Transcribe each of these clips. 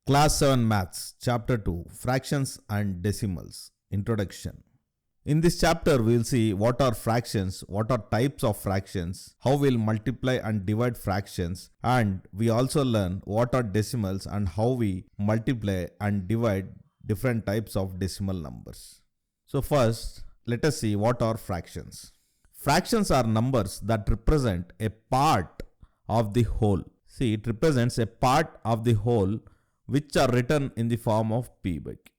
Class 7 Maths, Chapter 2, Fractions and Decimals, Introduction. In this chapter, we will see what are fractions, what are types of fractions, how we'll multiply and divide fractions, and we also learn what are decimals and how we multiply and divide different types of decimal numbers. So first, let us see what are fractions. Fractions are numbers that represent a part of the whole. See, it represents a part of the whole which are written in the form of p by q.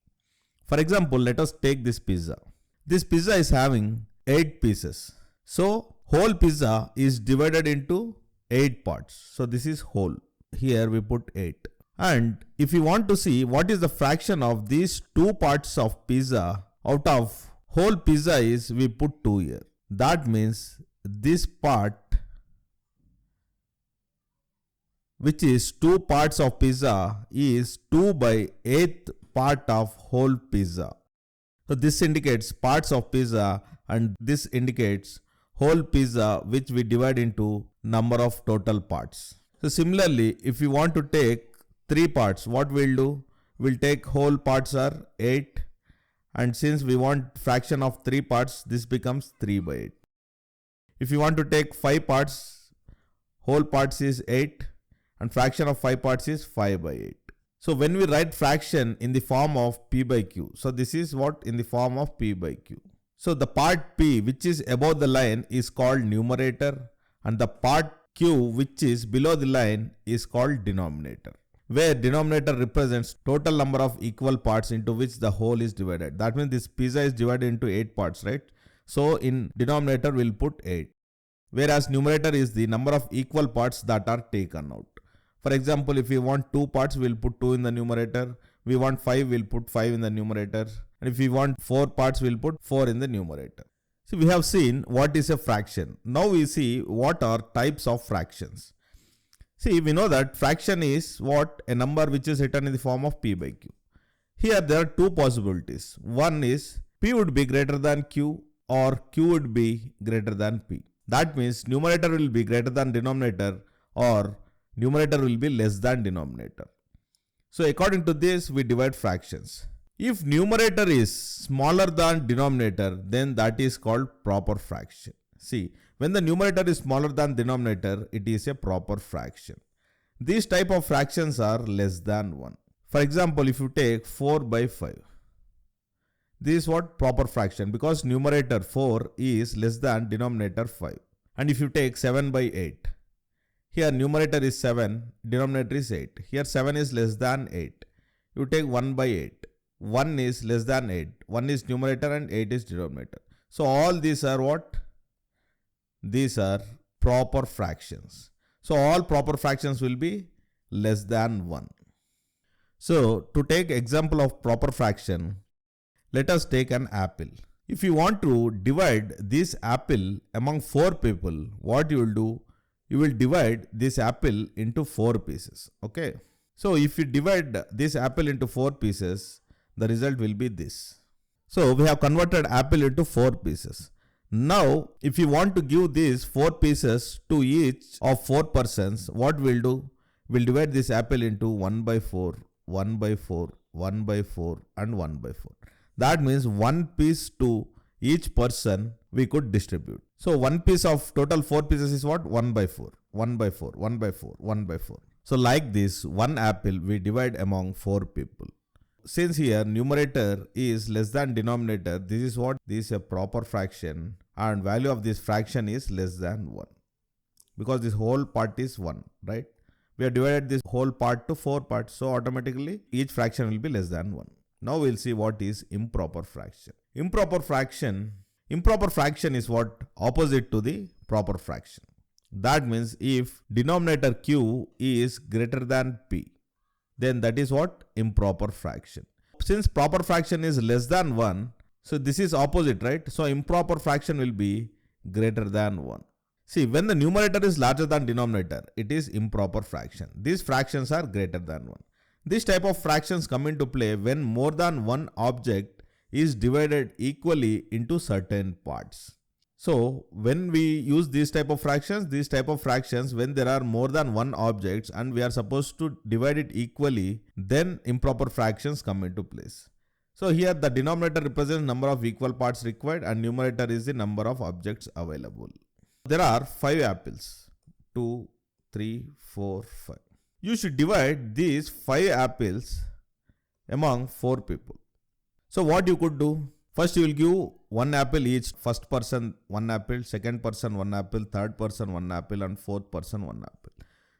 For example, let us take this pizza. This pizza is having 8 pieces. So, whole pizza is divided into 8 parts. So, this is whole. Here we put 8. And if you want to see what is the fraction of these 2 parts of pizza out of whole pizza is, we put 2 here. That means this part, which is 2 parts of pizza, is 2 by 8th part of whole pizza. So this indicates parts of pizza and this indicates whole pizza which we divide into number of total parts. So similarly, if we want to take 3 parts, what we'll do? We'll take whole parts are 8, and since we want fraction of 3 parts, this becomes 3 by 8. If you want to take 5 parts, whole parts is 8 and fraction of 5 parts is 5 by 8. So when we write fraction in the form of p by q, so this is what in the form of p by q. So the part p which is above the line is called numerator, and the part q which is below the line is called denominator, where denominator represents total number of equal parts into which the whole is divided. That means this pizza is divided into 8 parts, right? So in denominator we'll put 8, whereas numerator is the number of equal parts that are taken out. For example, if we want 2 parts, we'll put 2 in the numerator. We want 5, we'll put 5 in the numerator. And if we want 4 parts, we'll put 4 in the numerator. So we have seen what is a fraction. Now we see what are types of fractions. See, we know that fraction is what? A number which is written in the form of p by q. Here there are 2 possibilities. One is p would be greater than q or q would be greater than p. That means numerator will be greater than denominator or numerator will be less than denominator. So according to this, we divide fractions. If numerator is smaller than denominator, then that is called proper fraction. See, when the numerator is smaller than denominator, it is a proper fraction. These type of fractions are less than 1. For example, if you take 4 by 5, this is what? Proper fraction, because numerator 4 is less than denominator 5. And if you take 7 by 8, here numerator is 7, denominator is 8. Here 7 is less than 8. You take 1 by 8. 1 is less than 8. 1 is numerator and 8 is denominator. So all these are what? These are proper fractions. So all proper fractions will be less than 1. So to take example of proper fraction, let us take an apple. If you want to divide this apple among 4 people, what you will do? You will divide this apple into 4 pieces. Okay. So if you divide this apple into 4 pieces, the result will be this. So we have converted apple into 4 pieces. Now, if you want to give these 4 pieces to each of 4 persons, what we'll do? We'll divide this apple into 1 by 4, 1 by 4, 1 by 4 and 1 by 4. That means 1 piece to each person we could distribute. So 1 piece of total 4 pieces is what? 1 by 4, 1 by 4, 1 by 4, 1 by 4. So like this, 1 apple we divide among 4 people. Since here numerator is less than denominator, this is what? This is a proper fraction and value of this fraction is less than 1. Because this whole part is 1, right? We have divided this whole part to 4 parts. So automatically each fraction will be less than 1. Now we'll see what is improper fraction. Improper fraction is what? Opposite to the proper fraction. That means if denominator q is greater than p, then that is what? Improper fraction. Since proper fraction is less than 1, so this is opposite, right? So improper fraction will be greater than 1. See, when the numerator is larger than denominator, it is improper fraction. These fractions are greater than 1. This type of fractions come into play when more than one object is divided equally into certain parts. So when we use these type of fractions, when there are more than one objects and we are supposed to divide it equally, then improper fractions come into place. So here the denominator represents number of equal parts required and numerator is the number of objects available. There are 5 apples. 2, 3, 4, 5. You should divide these 5 apples among 4 people. So what you could do? First you will give 1 apple each. First person 1 apple, second person 1 apple, third person 1 apple and fourth person 1 apple.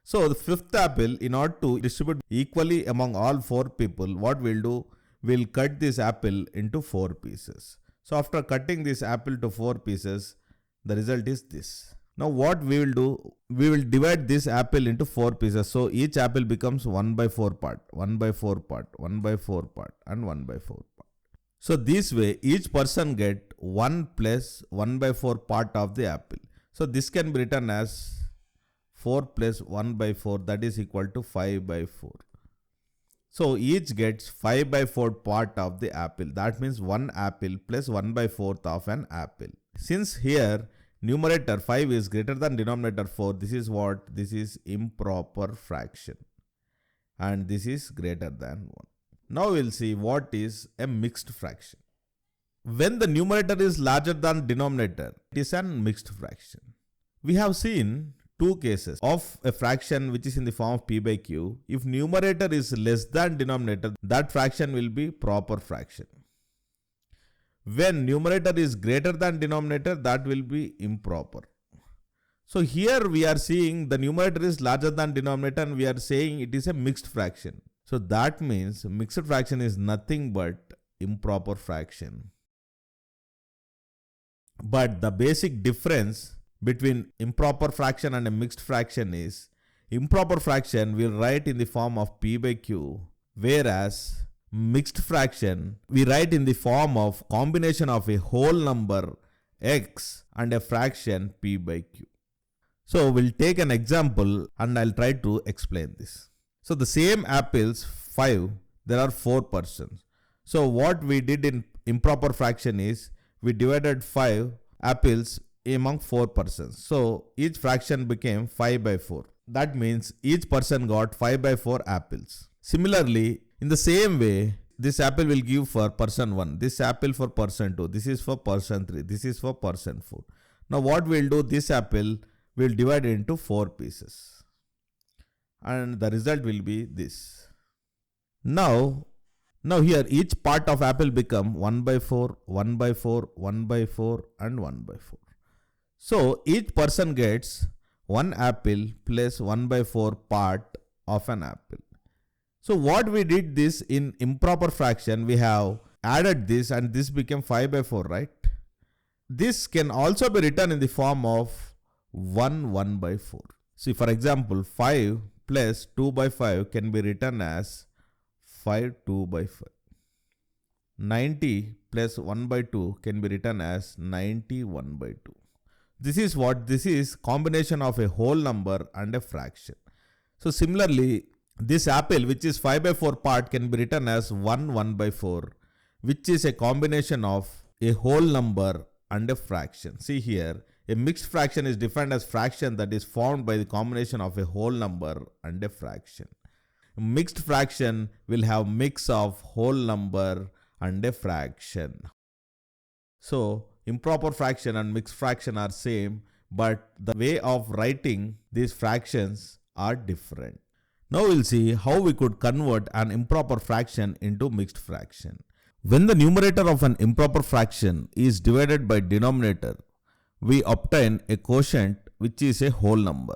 So the 5th apple, in order to distribute equally among all 4 people, what we'll do? We'll cut this apple into 4 pieces. So after cutting this apple to 4 pieces, the result is this. Now what we will do? We will divide this apple into 4 pieces. So each apple becomes 1 by 4 part, 1 by 4 part, 1 by 4 part and 1 by 4 part. So this way each person get 1 plus 1 by 4 part of the apple. So this can be written as 4 plus 1 by 4, that is equal to 5 by 4. So each gets 5 by 4 part of the apple. That means 1 apple plus 1 by 4th of an apple. Since here numerator 5 is greater than denominator 4, this is what? This is improper fraction. And this is greater than 1. Now we'll see what is a mixed fraction. When the numerator is larger than denominator, it is a mixed fraction. We have seen 2 cases of a fraction which is in the form of p by q. If numerator is less than denominator, that fraction will be proper fraction. When numerator is greater than denominator, that will be improper. So here we are seeing the numerator is larger than denominator and we are saying it is a mixed fraction. So that means mixed fraction is nothing but improper fraction. But the basic difference between improper fraction and a mixed fraction is improper fraction we write in the form of p by q, whereas mixed fraction we write in the form of combination of a whole number x and a fraction p by q. So we'll take an example and I'll try to explain this. So the same apples 5, there are 4 persons. So what we did in improper fraction is we divided 5 apples among 4 persons. So each fraction became 5 by 4. That means each person got 5 by 4 apples. Similarly, in the same way, this apple will give for person 1, this apple for person 2, this is for person 3, this is for person 4. Now what we'll do? This apple will divide it into 4 pieces. And the result will be this. Now here each part of apple become 1 by 4, 1 by 4, 1 by 4 and 1 by 4. So each person gets 1 apple plus 1 by 4 part of an apple. So what we did this in improper fraction, we have added this and this became 5 by 4, right? This can also be written in the form of 1 by 4. See, for example, 5 plus 2 by 5 can be written as 2 by 5. 90 plus 1 by 2 can be written as 91 by 2. This is what? This is combination of a whole number and a fraction. So similarly, this apple which is 5 by 4 part can be written as 1 by 4, which is a combination of a whole number and a fraction. See here, a mixed fraction is defined as fraction that is formed by the combination of a whole number and a fraction. Mixed fraction will have mix of whole number and a fraction. So improper fraction and mixed fraction are same, but the way of writing these fractions are different. Now we'll see how we could convert an improper fraction into mixed fraction. When the numerator of an improper fraction is divided by denominator, we obtain a quotient which is a whole number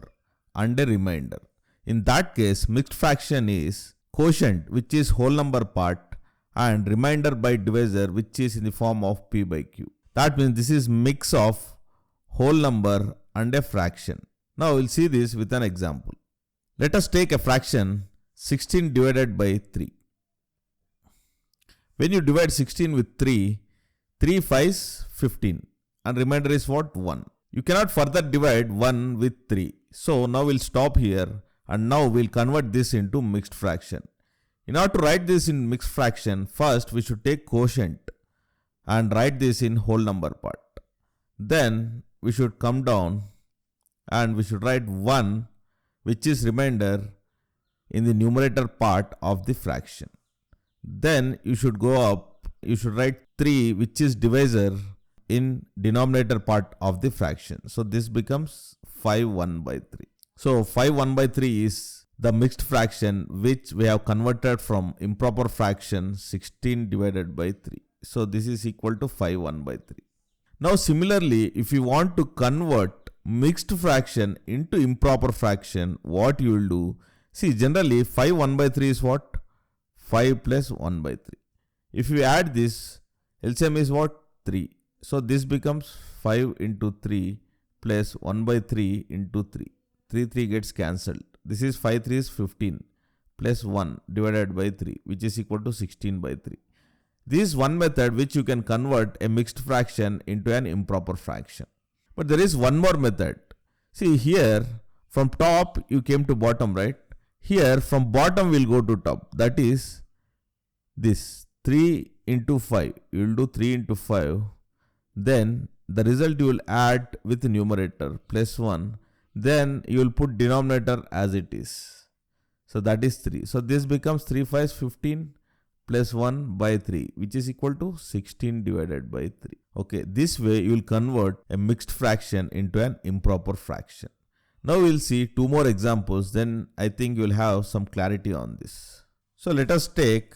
and a remainder. In that case, mixed fraction is quotient which is whole number part and remainder by divisor which is in the form of p by q. That means this is mix of whole number and a fraction. Now we'll see this with an example. Let us take a fraction 16 divided by 3. When you divide 16 with 3, 3 5s 15 and remainder is what? 1. You cannot further divide 1 with 3. So now we'll stop here and now we'll convert this into mixed fraction. In order to write this in mixed fraction, first we should take quotient and write this in whole number part. Then we should come down and we should write 1, which is remainder in the numerator part of the fraction. Then you should go up, you should write 3, which is divisor in denominator part of the fraction. So this becomes 5 1 by 3. So 5 1 by 3 is the mixed fraction which we have converted from improper fraction 16 divided by 3. So this is equal to 5 1 by 3. Now similarly, if you want to convert mixed fraction into improper fraction, what you will do? See, generally 5 1 by 3 is what? 5 plus 1 by 3. If you add this, LCM is what? 3. So this becomes 5 into 3 plus 1 by 3 into 3. 3 gets cancelled. This is 5 3 is 15 plus 1 divided by 3, which is equal to 16 by 3. This is one method which you can convert a mixed fraction into an improper fraction. But there is one more method. See here, from top you came to bottom, right? Here from bottom we'll go to top. That is this 3 into 5. You will do 3 into 5. Then the result you will add with the numerator plus 1. Then you will put denominator as it is. So that is 3. So this becomes 3 5 is 15 plus 1 by 3, which is equal to 16 divided by 3. Okay, this way you will convert a mixed fraction into an improper fraction. Now we will see 2 more examples, then I think you will have some clarity on this. So let us take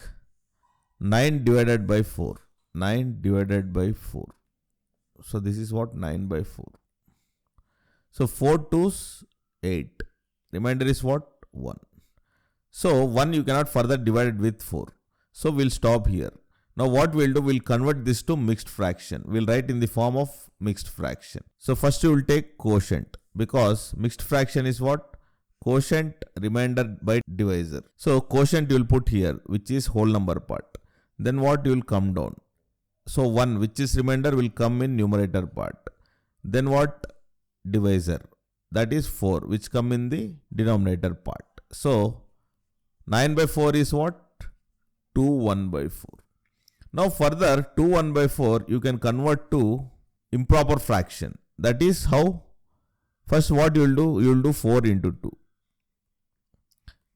9 divided by 4. 9 divided by 4. So this is what? 9 by 4. So 4 2's 8. Remainder is what? 1. So 1 you cannot further divide it with 4. So we'll stop here. Now what we'll do, we'll convert this to mixed fraction. We'll write in the form of mixed fraction. So first you will take quotient, because mixed fraction is what? Quotient remainder by divisor. So quotient you will put here, which is whole number part. Then what? You will come down. So 1, which is remainder, will come in numerator part. Then what? Divisor. That is 4, which come in the denominator part. So 9 by 4 is what? 2 1 by 4. Now further 2 1 by 4 you can convert to improper fraction. That is how? First what you will do? You will do 4 into 2.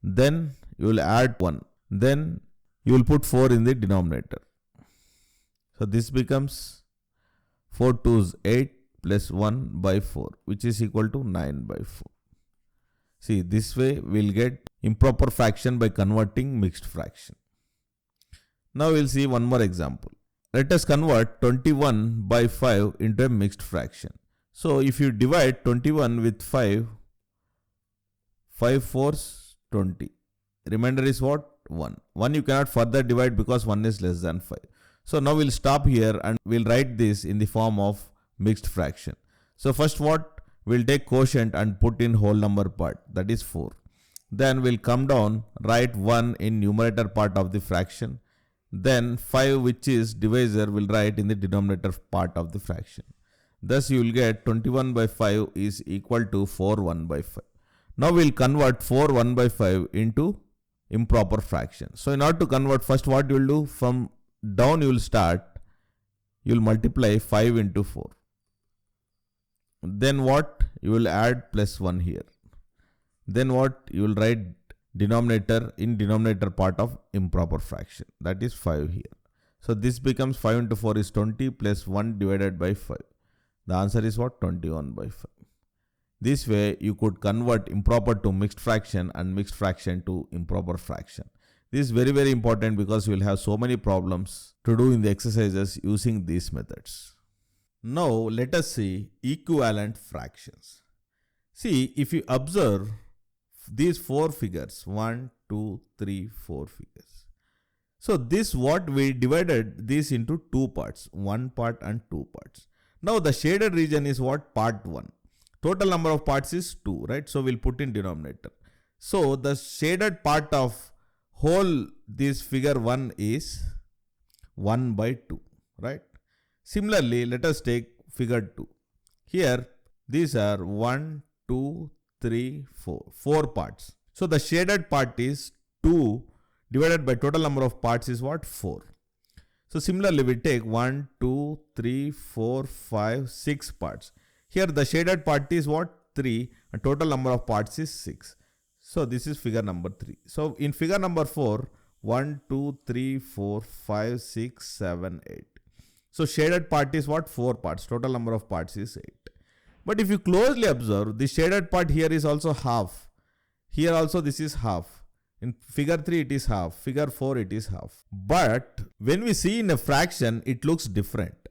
Then you will add 1. Then you will put 4 in the denominator. So this becomes 4 2's 8 plus 1 by 4, which is equal to 9 by 4. See, this way we will get improper fraction by converting mixed fraction. Now we will see one more example. Let us convert 21 by 5 into a mixed fraction. So if you divide 21 with 5, 5 4's 20. Remainder is what? 1. 1 you cannot further divide because 1 is less than 5. So now we'll stop here and we'll write this in the form of mixed fraction. So first what? We'll take quotient and put in whole number part, that is 4. Then we'll come down, write 1 in numerator part of the fraction. Then 5, which is divisor, will write in the denominator part of the fraction. Thus you will get 21 by 5 is equal to 4 1 by 5. Now we'll convert 4 1 by 5 into improper fraction. So in order to convert, first what you will do? From down you will start. You will multiply 5 into 4. Then what? You will add plus 1 here. Then what? You will write denominator in denominator part of improper fraction. That is 5 here. So this becomes 5 into 4 is 20 plus 1 divided by 5. The answer is what? 21 by 5. This way you could convert improper to mixed fraction and mixed fraction to improper fraction. This is very, very important because you will have so many problems to do in the exercises using these methods. Now let us see equivalent fractions. See, if you observe these 4 figures, 1, 2, 3, 4 figures. So this what we divided this into 2 parts, 1 part and 2 parts. Now the shaded region is what? Part 1. Total number of parts is 2, right? So we'll put in denominator. So the shaded part of whole this figure 1 is 1 by 2, right? Similarly, let us take figure 2. Here, these are 1, 2, 3, 4 parts. So the shaded part is 2 divided by total number of parts is what? 4. So similarly, we take 1, 2, 3, 4, 5, 6 parts. Here the shaded part is what? 3, and total number of parts is 6. So this is figure number 3. So in figure number 4, 1, 2, 3, 4, 5, 6, 7, 8. So shaded part is what? 4 parts. Total number of parts is 8. But if you closely observe, the shaded part here is also half. Here also this is half. In figure 3 it is half. Figure 4 it is half. But when we see in a fraction, it looks different.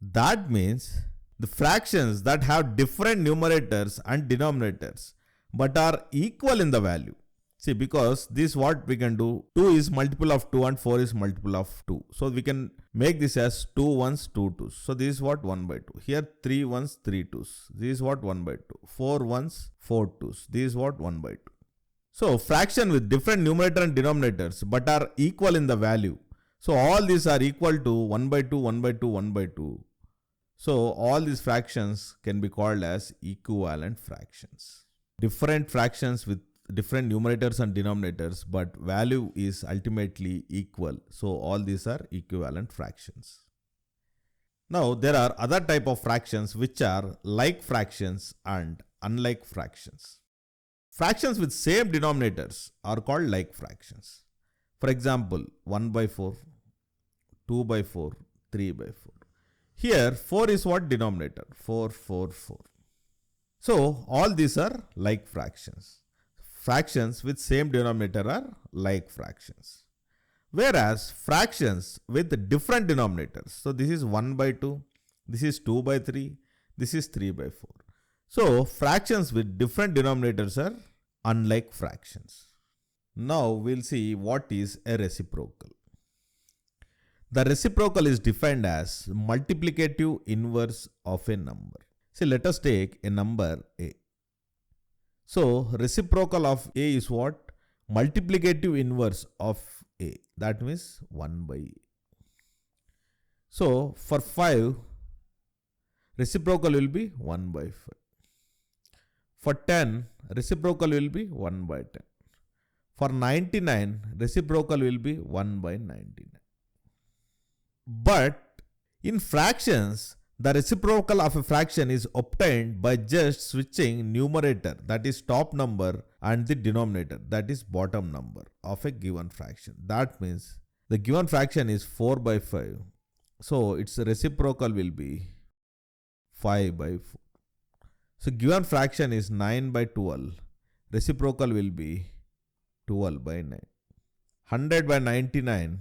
That means the fractions that have different numerators and denominators but are equal in the value. See, because this what we can do, 2 is multiple of 2 and 4 is multiple of 2. So we can make this as 2 ones, 2 twos. So this is what 1 by 2. Here 3 ones, 3 twos. This is what 1 by 2. 4 ones, 4 twos. This is what 1 by 2. So fraction with different numerator and denominators but are equal in the value. So all these are equal to 1 by 2, 1 by 2, 1 by 2. So all these fractions can be called as equivalent fractions. Different fractions with different numerators and denominators, but value is ultimately equal. So all these are equivalent fractions. Now there are other type of fractions which are like fractions and unlike fractions. Fractions with same denominators are called like fractions. For example, 1 by 4, 2 by 4, 3 by 4. Here 4 is what denominator? 4, 4, 4. So all these are like fractions. Fractions with same denominator are like fractions. Whereas fractions with different denominators. So this is 1 by 2, this is 2 by 3, this is 3 by 4. So fractions with different denominators are unlike fractions. Now we'll see what is a reciprocal. The reciprocal is defined as multiplicative inverse of a number. See, let us take a number a. So reciprocal of a is what? Multiplicative inverse of a. That means 1 by a. So for 5, reciprocal will be 1 by 5. For 10, reciprocal will be 1 by 10. For 99, reciprocal will be 1 by 99. But in fractions, the reciprocal of a fraction is obtained by just switching numerator, that is top number, and the denominator, that is bottom number of a given fraction. That means the given fraction is 4 by 5. So its reciprocal will be 5 by 4. So given fraction is 9 by 12. Reciprocal will be 12 by 9. 100 by 99.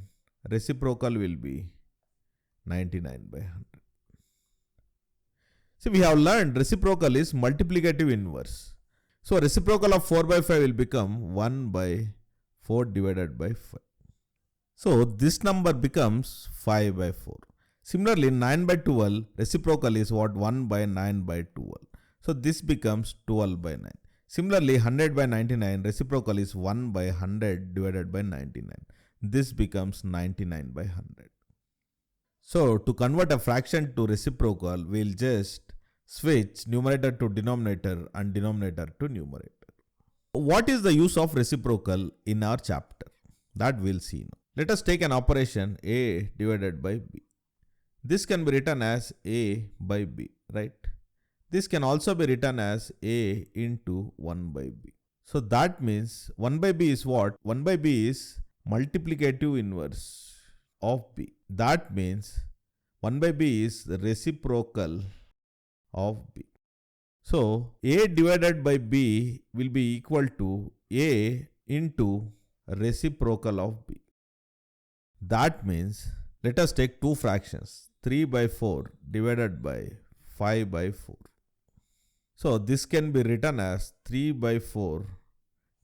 Reciprocal will be 99 by 100. See, we have learned reciprocal is multiplicative inverse. So reciprocal of 4 by 5 will become 1 by 4 divided by 5. So this number becomes 5 by 4. Similarly, 9 by 12, reciprocal is what? 1 by 9 by 12. So this becomes 12 by 9. Similarly, 100 by 99, reciprocal is 1 by 100 divided by 99. This becomes 99 by 100. So to convert a fraction to reciprocal, we'll just switch numerator to denominator and denominator to numerator. What is the use of reciprocal in our chapter? That we'll see now. Let us take an operation a divided by b. This can be written as a by b, right? This can also be written as a into 1 by b. So that means 1 by b is what? 1 by b is multiplicative inverse of b. That means 1 by b is the reciprocal of b. So a divided by b will be equal to a into reciprocal of b. That means let us take two fractions, 3 by 4 divided by 5 by 4. So this can be written as 3 by 4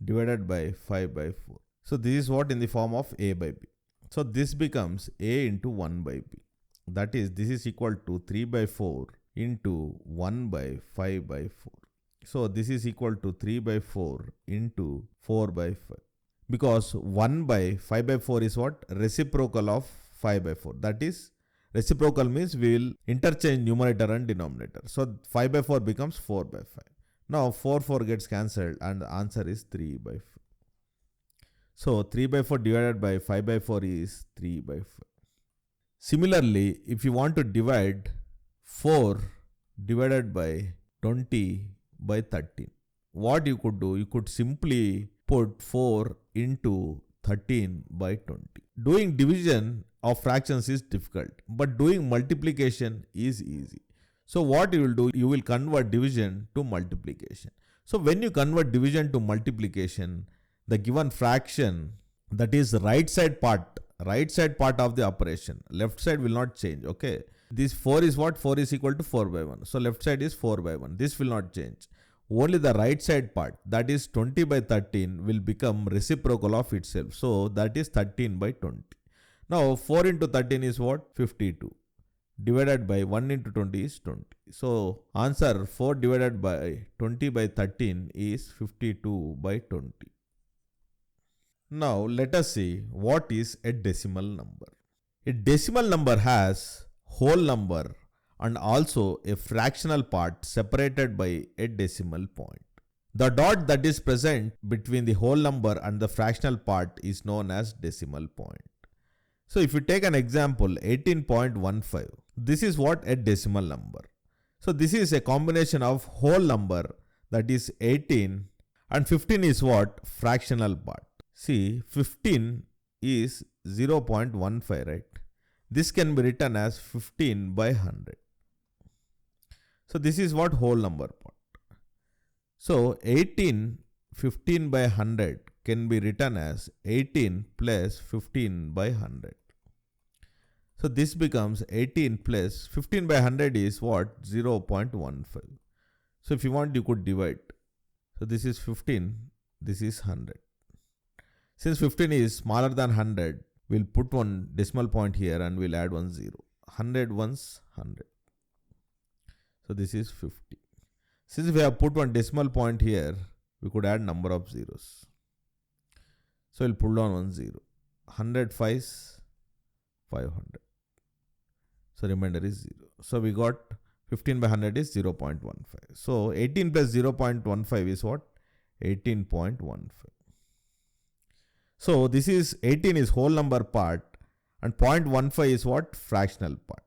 divided by 5 by 4. So this is what in the form of a by b. So this becomes a into 1 by b. That is, this is equal to 3 by 4 into 1 by 5 by 4. So this is equal to 3 by 4 into 4 by 5. Because 1 by 5 by 4 is what? Reciprocal of 5 by 4. That is, reciprocal means we will interchange numerator and denominator. So 5 by 4 becomes 4 by 5. Now 4 gets cancelled and the answer is 3 by 4. So 3 by 4 divided by 5 by 4 is 3 by 5. Similarly, if you want to divide 4 divided by 20 by 13, what you could do, you could simply put 4 into 13 by 20. Doing division of fractions is difficult, but doing multiplication is easy. So what you will do, you will convert division to multiplication. So when you convert division to multiplication, the given fraction, that is right side part of the operation, left side will not change, okay. This 4 is what? 4 is equal to 4 by 1. So left side is 4 by 1. This will not change. Only the right side part, that is 20 by 13, will become reciprocal of itself. So that is 13 by 20. Now 4 into 13 is what? 52. Divided by 1 into 20 is 20. So answer 4 divided by 20 by 13 is 52 by 20. Now let us see what is a decimal number. A decimal number has whole number and also a fractional part separated by a decimal point. The dot that is present between the whole number and the fractional part is known as decimal point. So if you take an example 18.15, this is what? A decimal number. So this is a combination of whole number, that is 18, and 15 is what? Fractional part. See, 15 is 0.15, right? This can be written as 15 by 100. So this is what? Whole number part. So 18, 15 by 100 can be written as 18 plus 15 by 100. So this becomes 18 plus 15 by 100 is what? 0.15. So if you want, you could divide. So this is 15, this is 100. Since 15 is smaller than 100, we'll put one decimal point here and we'll add one 0. 100 ones 100. So this is 50. Since we have put one decimal point here, we could add number of zeros. So we'll pull down one 0. 100 5s, 500. So remainder is 0. So we got 15 by 100 is 0.15. So 18 plus 0.15 is what? 18.15. So this is 18 is whole number part and 0.15 is what? Fractional part.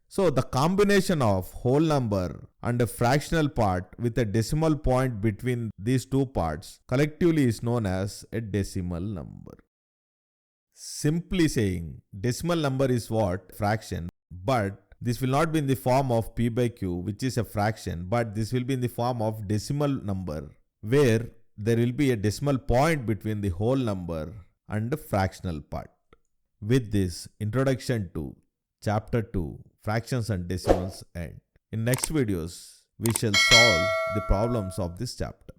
So the combination of whole number and a fractional part with a decimal point between these two parts collectively is known as a decimal number. Simply saying, decimal number is what? Fraction. But this will not be in the form of p by q, which is a fraction, but this will be in the form of decimal number, where there will be a decimal point between the whole number and the fractional part. With this, introduction to chapter 2, fractions and decimals end. In next videos, we shall solve the problems of this chapter.